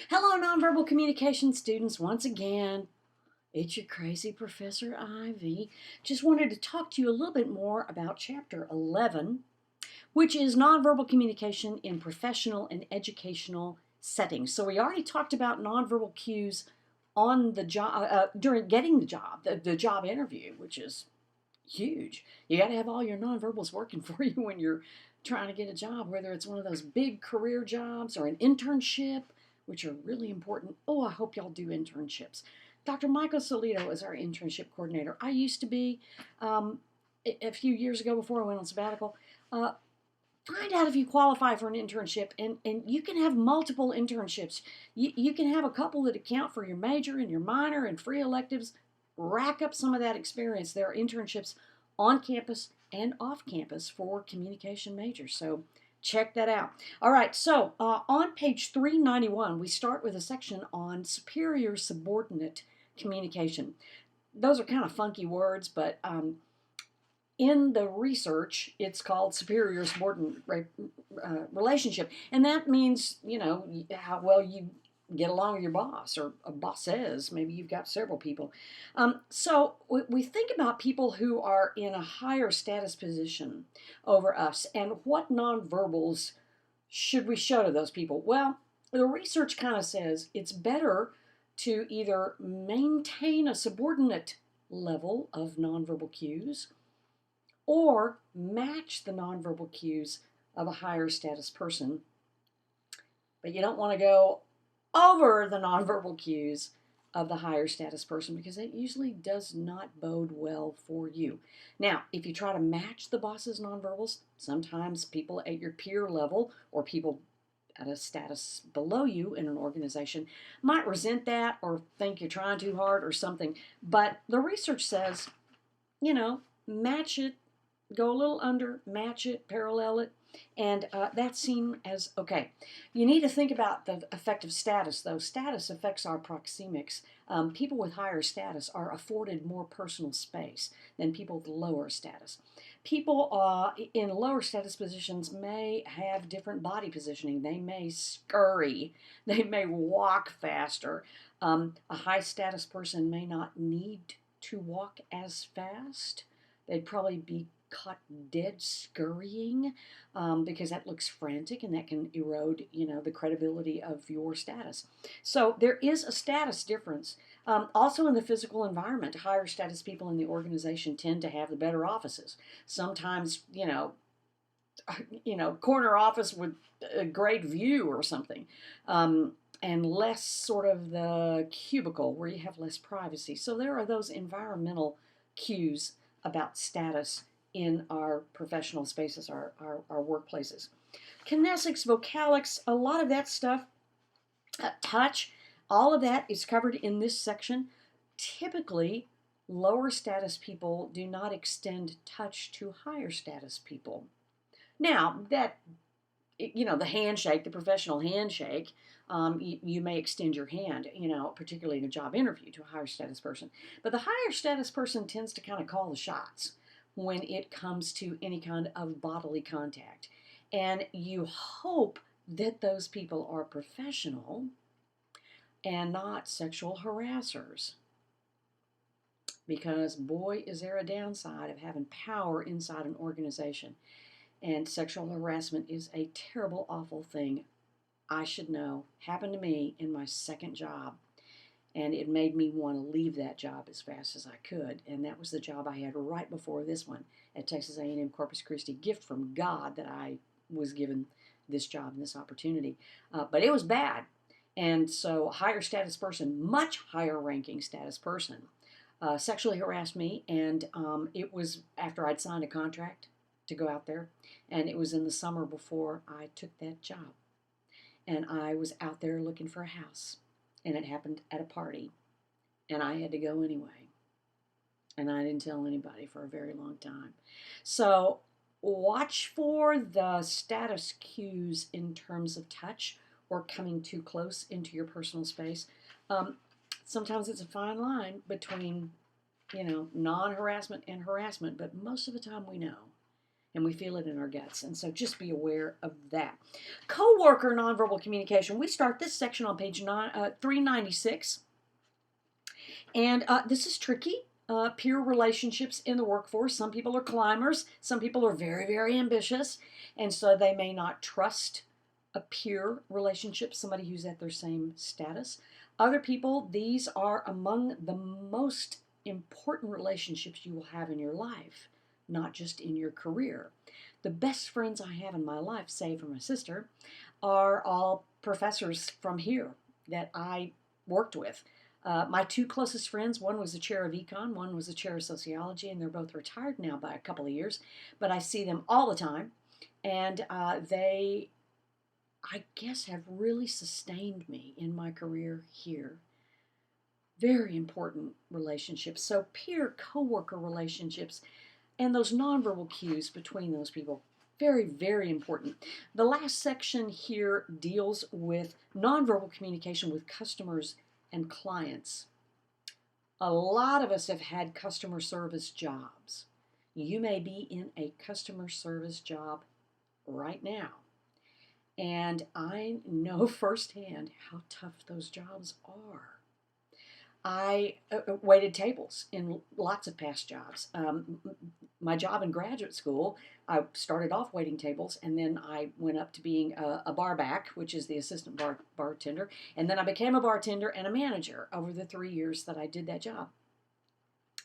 Hello, nonverbal communication students. Once again, it's your crazy Professor Ivy. Just wanted to talk to you a little bit more about Chapter 11, which is nonverbal communication in professional and educational settings. So we already talked about nonverbal cues on the job during getting the job, the job interview, which is huge. You got to have all your nonverbals working for you when you're trying to get a job, whether it's one of those big career jobs or an internship, which are really important. Oh, I hope y'all do internships. Dr. Michael Solito is our internship coordinator. I used to be a few years ago before I went on sabbatical. Uh, find out if you qualify for an internship, and you can have multiple internships. You can have a couple that account for your major and your minor and free electives. Rack up some of that experience. There are internships on campus and off campus for communication majors. So check that out. All right, so on page 391, we start with a section on superior subordinate communication. Those are kind of funky words, but in the research, it's called superior subordinate relationship. And that means, how well you get along with your boss or bosses. Maybe you've got several people. So we think about people who are in a higher status position over us and what nonverbals should we show to those people? Well, the research kind of says it's better to either maintain a subordinate level of nonverbal cues or match the nonverbal cues of a higher status person. But you don't want to go over the nonverbal cues of the higher status person because it usually does not bode well for you. Now, if you try to match the boss's nonverbals, sometimes people at your peer level or people at a status below you in an organization might resent that or think you're trying too hard or something. But the research says, match it, go a little under, match it, parallel it, and that's seen as okay. You need to think about the effect of status, though. Status affects our proxemics. People with higher status are afforded more personal space than people with lower status. People in lower status positions may have different body positioning. They may scurry. They may walk faster. A high status person may not need to walk as fast. They'd probably be caught dead scurrying because that looks frantic and that can erode, the credibility of your status. So there is a status difference. Also in the physical environment, higher status people in the organization tend to have the better offices. Sometimes, corner office with a great view or something. And less sort of the cubicle where you have less privacy. So there are those environmental cues about status in our professional spaces, our workplaces. Kinesics, vocalics, a lot of that stuff, touch, all of that is covered in this section. Typically, lower status people do not extend touch to higher status people. Now, the handshake, the professional handshake, you may extend your hand, particularly in a job interview to a higher status person. But the higher status person tends to kind of call the shots when it comes to any kind of bodily contact. And you hope that those people are professional and not sexual harassers. Because, boy, is there a downside of having power inside an organization. And sexual harassment is a terrible, awful thing. I should know. Happened to me in my second job. And it made me want to leave that job as fast as I could. And that was the job I had right before this one at Texas A&M Corpus Christi. Gift from God that I was given this job and this opportunity. But it was bad. And so a higher status person, much higher ranking status person, sexually harassed me. And it was after I'd signed a contract to go out there. And it was in the summer before I took that job. And I was out there looking for a house. And it happened at a party. And I had to go anyway. And I didn't tell anybody for a very long time. So watch for the status cues in terms of touch or coming too close into your personal space. Sometimes it's a fine line between, non-harassment and harassment, but most of the time we know. and we feel it in our guts. And so just be aware of that. Coworker nonverbal communication. We start this section on page 396. And this is tricky. Peer relationships in the workforce. Some people are climbers. Some people are very, very ambitious. And so they may not trust a peer relationship, somebody who's at their same status. Other people, these are among the most important relationships you will have in your life, not just in your career. The best friends I have in my life, save for my sister, are all professors from here that I worked with. My two closest friends, one was the chair of econ, one was the chair of sociology, and they're both retired now by a couple of years, but I see them all the time, and they, I guess, have really sustained me in my career here. Very important relationships. So peer coworker relationships and those nonverbal cues between those people, very, very important. The last section here deals with nonverbal communication with customers and clients. A lot of us have had customer service jobs. You may be in a customer service job right now. And I know firsthand how tough those jobs are. I waited tables in lots of past jobs. My job in graduate school, I started off waiting tables, and then I went up to being a bar back, which is the assistant bartender, and then I became a bartender and a manager over the 3 years that I did that job.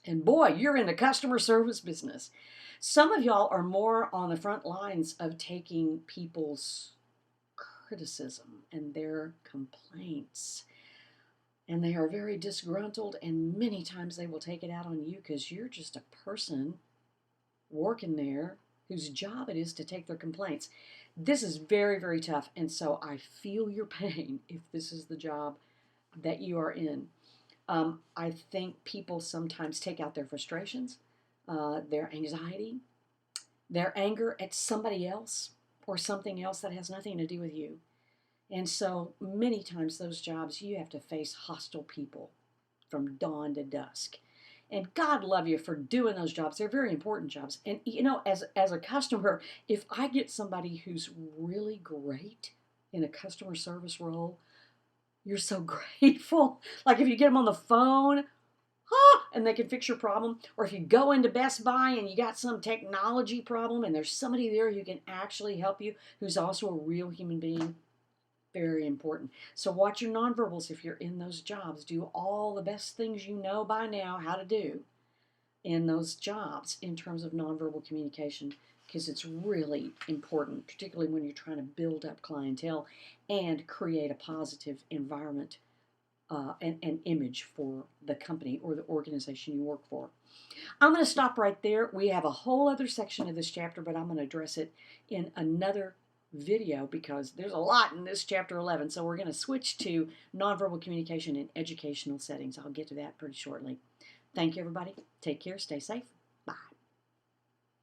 And boy, you're in the customer service business. Some of y'all are more on the front lines of taking people's criticism and their complaints. And they are very disgruntled, and many times they will take it out on you because you're just a person working there whose job it is to take their complaints. This is very, very tough, and so I feel your pain if this is the job that you are in. I think people sometimes take out their frustrations, their anxiety, their anger at somebody else or something else that has nothing to do with you. And so many times those jobs, you have to face hostile people from dawn to dusk. And God love you for doing those jobs. They're very important jobs. And you know, as a customer, if I get somebody who's really great in a customer service role, you're so grateful. Like if you get them on the phone, and they can fix your problem. Or if you go into Best Buy and you got some technology problem and there's somebody there who can actually help you, who's also a real human being. Very important. So watch your nonverbals if you're in those jobs. Do all the best things you know by now how to do in those jobs in terms of nonverbal communication, because it's really important, particularly when you're trying to build up clientele and create a positive environment and image for the company or the organization you work for. I'm going to stop right there. We have a whole other section of this chapter, but I'm going to address it in another video because there's a lot in this chapter 11. So we're going to switch to nonverbal communication in educational settings. I'll get to that pretty shortly. Thank you, everybody. Take care. Stay safe.